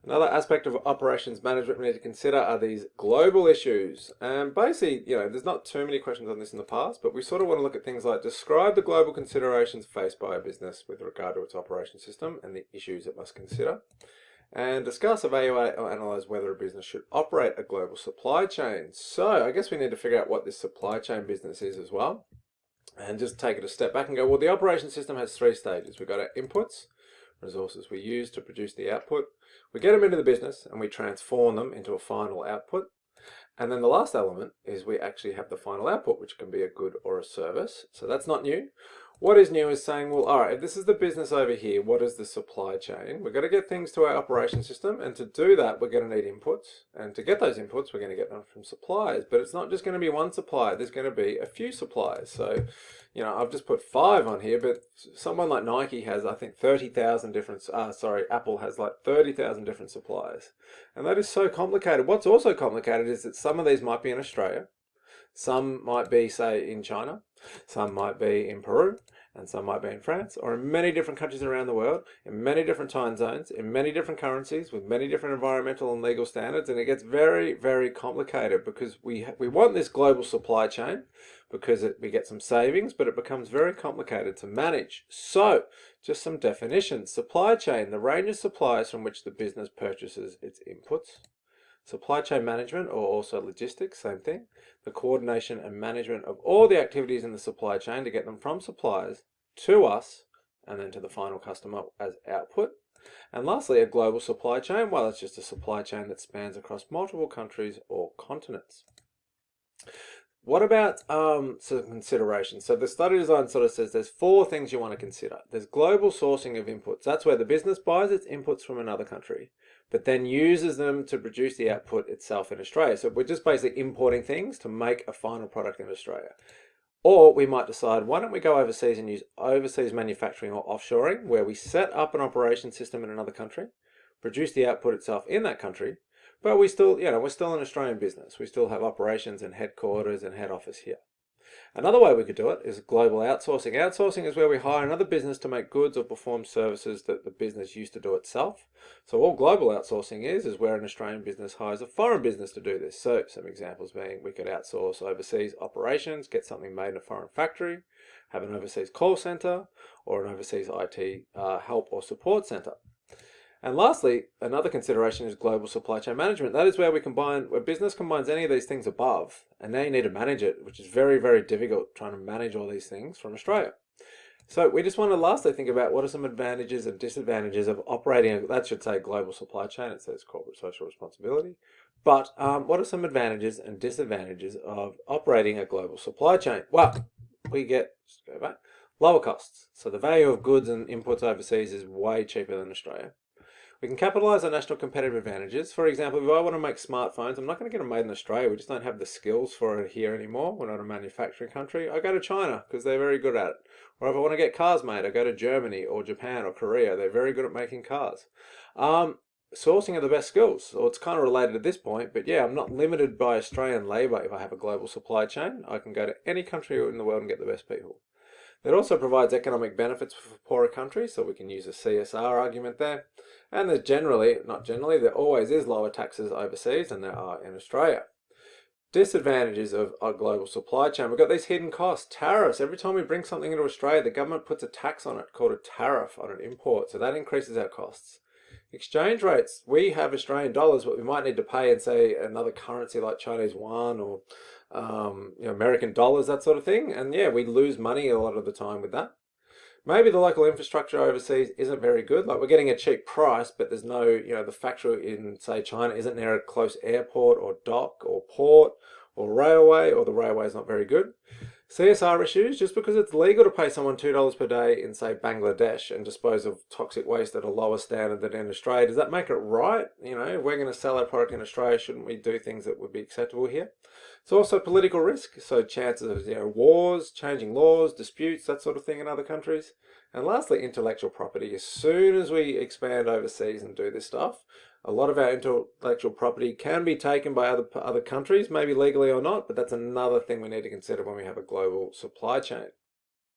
Another aspect of operations management we need to consider are these global issues. And basically, there's not too many questions on this in the past, but we sort of want to look at things like describe the global considerations faced by a business with regard to its operation system and the issues it must consider. And discuss, evaluate, or analyze whether a business should operate a global supply chain. So I guess we need to figure out what this supply chain business is as well. And just take it a step back and go, well, the operation system has three stages. We've got our inputs, resources we use to produce the output. We get them into the business and we transform them into a final output. And then the last element is we actually have the final output, which can be a good or a service. So that's not new. What is new is saying, well, all right, if this is the business over here, what is the supply chain? We've got to get things to our operation system. And to do that, we're going to need inputs. And to get those inputs, we're going to get them from suppliers. But it's not just going to be one supplier. There's going to be a few suppliers. So, I've just put 5 on here, but someone like Nike has, I think, 30,000 different, Apple has like 30,000 different suppliers. And that is so complicated. What's also complicated is that some of these might be in Australia. Some might be, say, in China, some might be in Peru, and some might be in France, or in many different countries around the world, in many different time zones, in many different currencies, with many different environmental and legal standards, and it gets very, very complicated because we want this global supply chain because we get some savings, but it becomes very complicated to manage. So, just some definitions. Supply chain, the range of suppliers from which the business purchases its inputs. Supply chain management, or also logistics, same thing. The coordination and management of all the activities in the supply chain to get them from suppliers to us and then to the final customer as output. And lastly, a global supply chain. Well, it's just a supply chain that spans across multiple countries or continents. What about some considerations? So the study design sort of says there's 4 things you want to consider. There's global sourcing of inputs. That's where the business buys its inputs from another country, but then uses them to produce the output itself in Australia. So we're just basically importing things to make a final product in Australia. Or we might decide, why don't we go overseas and use overseas manufacturing or offshoring, where we set up an operation system in another country, produce the output itself in that country, but we're still an Australian business. We still have operations and headquarters and head office here. Another way we could do it is global outsourcing. Outsourcing is where we hire another business to make goods or perform services that the business used to do itself. So all global outsourcing is where an Australian business hires a foreign business to do this. So some examples being we could outsource overseas operations, get something made in a foreign factory, have an overseas call center, or an overseas IT help or support center. And lastly, another consideration is global supply chain management. That is where where business combines any of these things above, and now you need to manage it, which is very, very difficult trying to manage all these things from Australia. So we just want to lastly think about what are some advantages and disadvantages of operating, that should say global supply chain, it says corporate social responsibility. But what are some advantages and disadvantages of operating a global supply chain? Well, we get, just go back, lower costs. So the value of goods and inputs overseas is way cheaper than Australia. We can capitalize on national competitive advantages. For example, if I want to make smartphones, I'm not going to get them made in Australia. We just don't have the skills for it here anymore. We're not a manufacturing country. I go to China because they're very good at it. Or if I want to get cars made, I go to Germany or Japan or Korea. They're very good at making cars. Sourcing of the best skills. So it's kind of related at this point, but yeah, I'm not limited by Australian labour if I have a global supply chain. I can go to any country in the world and get the best people. It also provides economic benefits for poorer countries, so we can use a CSR argument there. And there's there always is lower taxes overseas than there are in Australia. Disadvantages of our global supply chain. We've got these hidden costs, tariffs. Every time we bring something into Australia, the government puts a tax on it called a tariff on an import, so that increases our costs. Exchange rates. We have Australian dollars, but we might need to pay in, say, another currency like Chinese yuan or American dollars, that sort of thing. And yeah, we lose money a lot of the time with that. Maybe the local infrastructure overseas isn't very good. Like we're getting a cheap price, but there's no, the factory in, say, China isn't near a close airport or dock or port or railway, or the railway is not very good. CSR issues, just because it's legal to pay someone $2 per day in, say, Bangladesh and dispose of toxic waste at a lower standard than in Australia, does that make it right? If we're going to sell our product in Australia, shouldn't we do things that would be acceptable here? It's also political risk, so chances of wars, changing laws, disputes, that sort of thing in other countries. And lastly, intellectual property. As soon as we expand overseas and do this stuff, a lot of our intellectual property can be taken by other countries, maybe legally or not, but that's another thing we need to consider when we have a global supply chain.